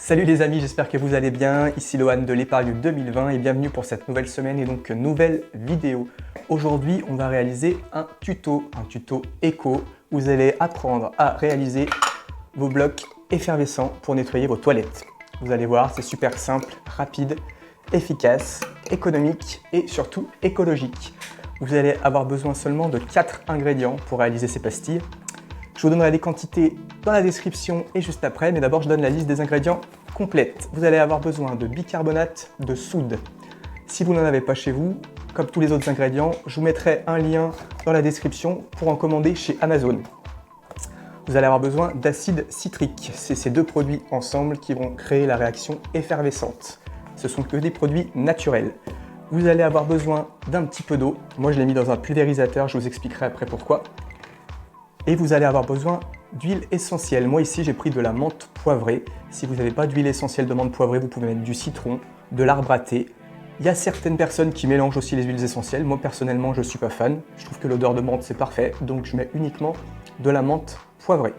Salut les amis, j'espère que vous allez bien. Ici Lohan de l'épargne 2020 et bienvenue pour cette nouvelle semaine et donc nouvelle vidéo. Aujourd'hui, on va réaliser un tuto éco. Vous allez apprendre à réaliser vos blocs effervescents pour nettoyer vos toilettes. Vous allez voir, c'est super simple, rapide, efficace, économique et surtout écologique. Vous allez avoir besoin seulement de 4 ingrédients pour réaliser ces pastilles. Je vous donnerai les quantités dans la description et juste après, mais d'abord je donne la liste des ingrédients complète. Vous allez avoir besoin de bicarbonate de soude. Si vous n'en avez pas chez vous, comme tous les autres ingrédients, je vous mettrai un lien dans la description pour en commander chez Amazon. Vous allez avoir besoin d'acide citrique. C'est ces deux produits ensemble qui vont créer la réaction effervescente. Ce sont que des produits naturels. Vous allez avoir besoin d'un petit peu d'eau. Moi je l'ai mis dans un pulvérisateur, je vous expliquerai après pourquoi. Et vous allez avoir besoin d'huile essentielle. Moi ici j'ai pris de la menthe poivrée. Si vous n'avez pas d'huile essentielle de menthe poivrée, vous pouvez mettre du citron, de l'arbre à thé. Il y a certaines personnes qui mélangent aussi les huiles essentielles. Moi personnellement je ne suis pas fan. Je trouve que l'odeur de menthe c'est parfait. Donc je mets uniquement de la menthe poivrée.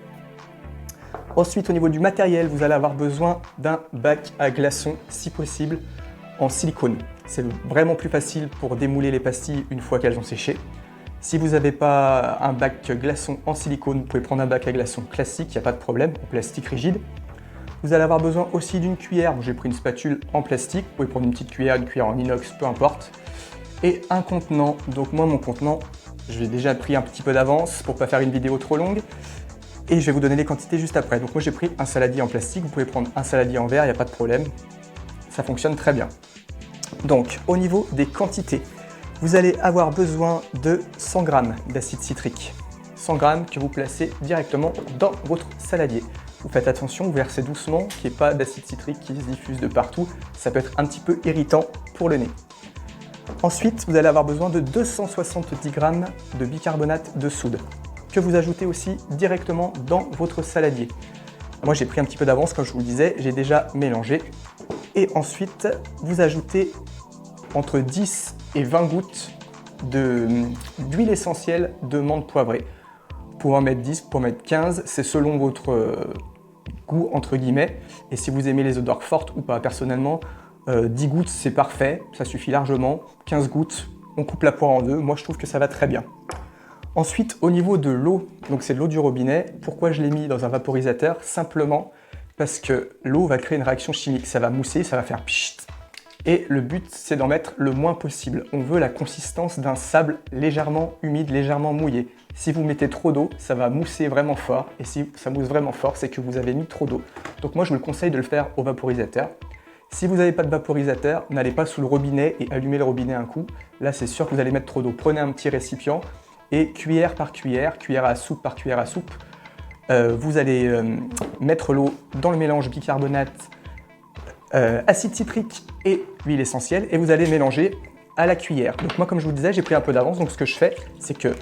Ensuite au niveau du matériel, vous allez avoir besoin d'un bac à glaçons si possible en silicone. C'est vraiment plus facile pour démouler les pastilles une fois qu'elles ont séché. Si vous n'avez pas un bac glaçon en silicone, vous pouvez prendre un bac à glaçons classique, il n'y a pas de problème, en plastique rigide. Vous allez avoir besoin aussi d'une cuillère. J'ai pris une spatule en plastique, vous pouvez prendre une petite cuillère, une cuillère en inox, peu importe. Et un contenant. Donc moi mon contenant, je l'ai déjà pris un petit peu d'avance pour ne pas faire une vidéo trop longue. Et je vais vous donner les quantités juste après. Donc moi j'ai pris un saladier en plastique, vous pouvez prendre un saladier en verre, il n'y a pas de problème. Ça fonctionne très bien. Donc au niveau des quantités, vous allez avoir besoin de 100 g d'acide citrique. 100 g que vous placez directement dans votre saladier. Vous faites attention, vous versez doucement, qu'il n'y ait pas d'acide citrique qui se diffuse de partout. Ça peut être un petit peu irritant pour le nez. Ensuite, vous allez avoir besoin de 270 g de bicarbonate de soude, que vous ajoutez aussi directement dans votre saladier. Moi, j'ai pris un petit peu d'avance, comme je vous le disais, j'ai déjà mélangé. Et ensuite, vous ajoutez entre 10 et 20 gouttes d'huile essentielle de menthe poivrée. Pour en mettre 10, pour en mettre 15, c'est selon votre goût entre guillemets. Et si vous aimez les odeurs fortes ou pas, personnellement, 10 gouttes c'est parfait, ça suffit largement. 15 gouttes, on coupe la poire en deux, moi je trouve que ça va très bien. Ensuite, au niveau de l'eau, donc c'est de l'eau du robinet. Pourquoi je l'ai mis dans un vaporisateur? Simplement parce que l'eau va créer une réaction chimique, ça va mousser, ça va faire pchit. Et le but, c'est d'en mettre le moins possible. On veut la consistance d'un sable légèrement humide, légèrement mouillé. Si vous mettez trop d'eau, ça va mousser vraiment fort. Et si ça mousse vraiment fort, c'est que vous avez mis trop d'eau. Donc moi, je vous le conseille de le faire au vaporisateur. Si vous n'avez pas de vaporisateur, n'allez pas sous le robinet et allumez le robinet un coup. Là, c'est sûr que vous allez mettre trop d'eau. Prenez un petit récipient et cuillère par cuillère, cuillère à soupe par cuillère à soupe, vous allez mettre l'eau dans le mélange bicarbonate, acide citrique et huile essentielle et vous allez mélanger à la cuillère. Donc moi comme je vous disais j'ai pris un peu d'avance, donc ce que je fais c'est que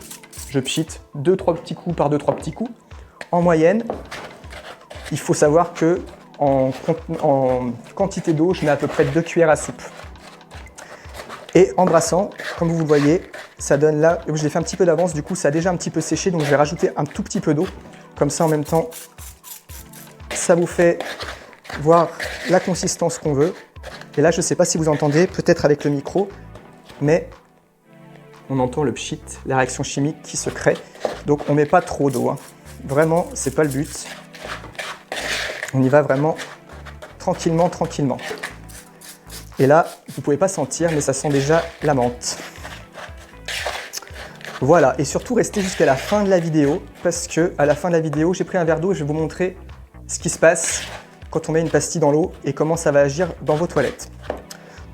je pchite 2-3 petits coups par 2-3 petits coups. En moyenne, il faut savoir que en quantité d'eau je mets à peu près 2 cuillères à soupe. Et en brassant, comme vous le voyez, ça donne là, je l'ai fait un petit peu d'avance, du coup ça a déjà un petit peu séché, donc je vais rajouter un tout petit peu d'eau. Comme ça en même temps, ça vous fait voir la consistance qu'on veut. Et là, je ne sais pas si vous entendez, peut-être avec le micro, mais on entend le pchit, la réaction chimique qui se crée. Donc on ne met pas trop d'eau. Hein. Vraiment, ce n'est pas le but. On y va vraiment tranquillement, tranquillement. Et là, vous ne pouvez pas sentir, mais ça sent déjà la menthe. Voilà, et surtout restez jusqu'à la fin de la vidéo, parce que à la fin de la vidéo, j'ai pris un verre d'eau et je vais vous montrer ce qui se passe quand on met une pastille dans l'eau et comment ça va agir dans vos toilettes.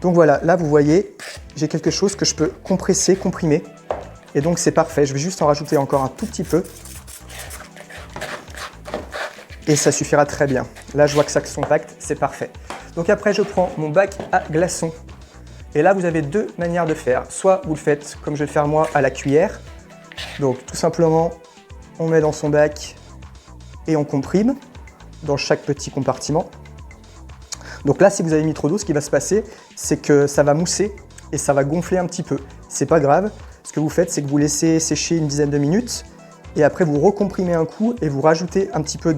Donc voilà, là vous voyez, j'ai quelque chose que je peux compresser, comprimer. Et donc c'est parfait, je vais juste en rajouter encore un tout petit peu. Et ça suffira très bien. Là je vois que ça se compacte, c'est parfait. Donc après je prends mon bac à glaçons. Et là vous avez deux manières de faire. Soit vous le faites comme je vais le faire moi à la cuillère. Donc tout simplement, on met dans son bac et on comprime dans chaque petit compartiment. Donc là, si vous avez mis trop d'eau, ce qui va se passer, c'est que ça va mousser et ça va gonfler un petit peu. C'est pas grave. Ce que vous faites, c'est que vous laissez sécher une dizaine de minutes et après vous recomprimez un coup et vous rajoutez un petit peu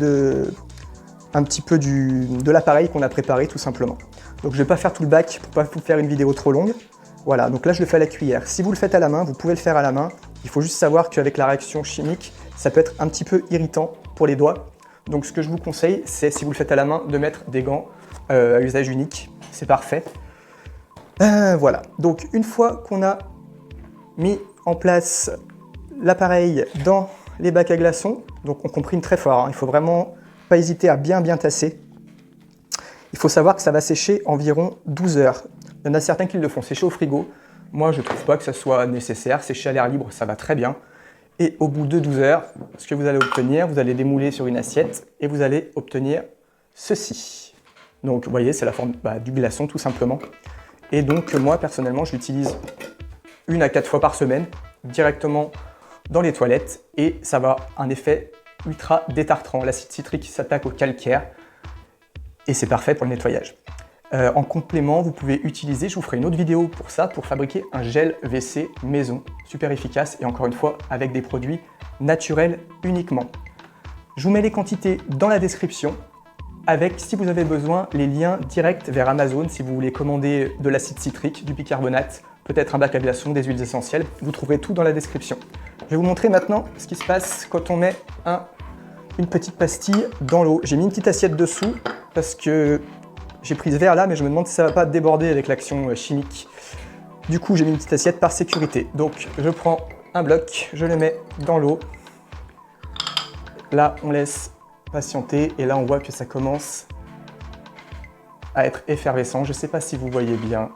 un petit peu de l'appareil qu'on a préparé tout simplement. Donc je ne vais pas faire tout le bac pour ne pas vous faire une vidéo trop longue. Voilà, donc là je le fais à la cuillère. Si vous le faites à la main, vous pouvez le faire à la main. Il faut juste savoir qu'avec la réaction chimique, ça peut être un petit peu irritant pour les doigts. Donc ce que je vous conseille, c'est si vous le faites à la main, de mettre des gants à usage unique. C'est parfait. Voilà, donc une fois qu'on a mis en place l'appareil dans les bacs à glaçons, donc on comprime très fort, hein, il ne faut vraiment pas hésiter à bien tasser. Il faut savoir que ça va sécher environ 12 heures. Il y en a certains qui le font sécher au frigo. Moi, je ne trouve pas que ça soit nécessaire. Sécher à l'air libre, ça va très bien. Et au bout de 12 heures, ce que vous allez obtenir, vous allez démouler sur une assiette et vous allez obtenir ceci. Donc, vous voyez, c'est la forme du glaçon, tout simplement. Et donc, moi, personnellement, je l'utilise 1 à 4 fois par semaine, directement dans les toilettes. Et ça va avoir un effet ultra détartrant. L'acide citrique s'attaque au calcaire. Et c'est parfait pour le nettoyage. En complément, vous pouvez utiliser, je vous ferai une autre vidéo pour ça, pour fabriquer un gel WC maison, super efficace et encore une fois avec des produits naturels uniquement. Je vous mets les quantités dans la description avec, si vous avez besoin, les liens directs vers Amazon si vous voulez commander de l'acide citrique, du bicarbonate, peut-être un bac à glaçons, des huiles essentielles, vous trouverez tout dans la description. Je vais vous montrer maintenant ce qui se passe quand on met une petite pastille dans l'eau. J'ai mis une petite assiette dessous parce que j'ai pris ce verre là, mais je me demande si ça ne va pas déborder avec l'action chimique. Du coup, j'ai mis une petite assiette par sécurité. Donc, je prends un bloc, je le mets dans l'eau. Là, on laisse patienter et là, on voit que ça commence à être effervescent. Je ne sais pas si vous voyez bien.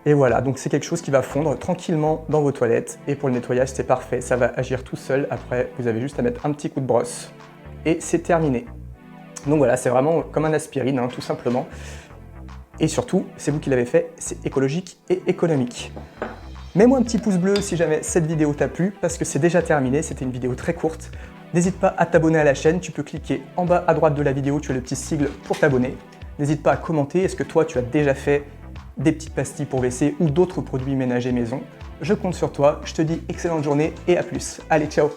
Et voilà, donc c'est quelque chose qui va fondre tranquillement dans vos toilettes. Et pour le nettoyage, c'est parfait. Ça va agir tout seul. Après, vous avez juste à mettre un petit coup de brosse et c'est terminé. Donc voilà, c'est vraiment comme un aspirine, hein, tout simplement. Et surtout, c'est vous qui l'avez fait, c'est écologique et économique. Mets-moi un petit pouce bleu si jamais cette vidéo t'a plu, parce que c'est déjà terminé, c'était une vidéo très courte. N'hésite pas à t'abonner à la chaîne, tu peux cliquer en bas à droite de la vidéo, tu as le petit sigle pour t'abonner. N'hésite pas à commenter, est-ce que toi tu as déjà fait des petites pastilles pour WC ou d'autres produits ménagers maison? Je compte sur toi, je te dis excellente journée et à plus. Allez, ciao!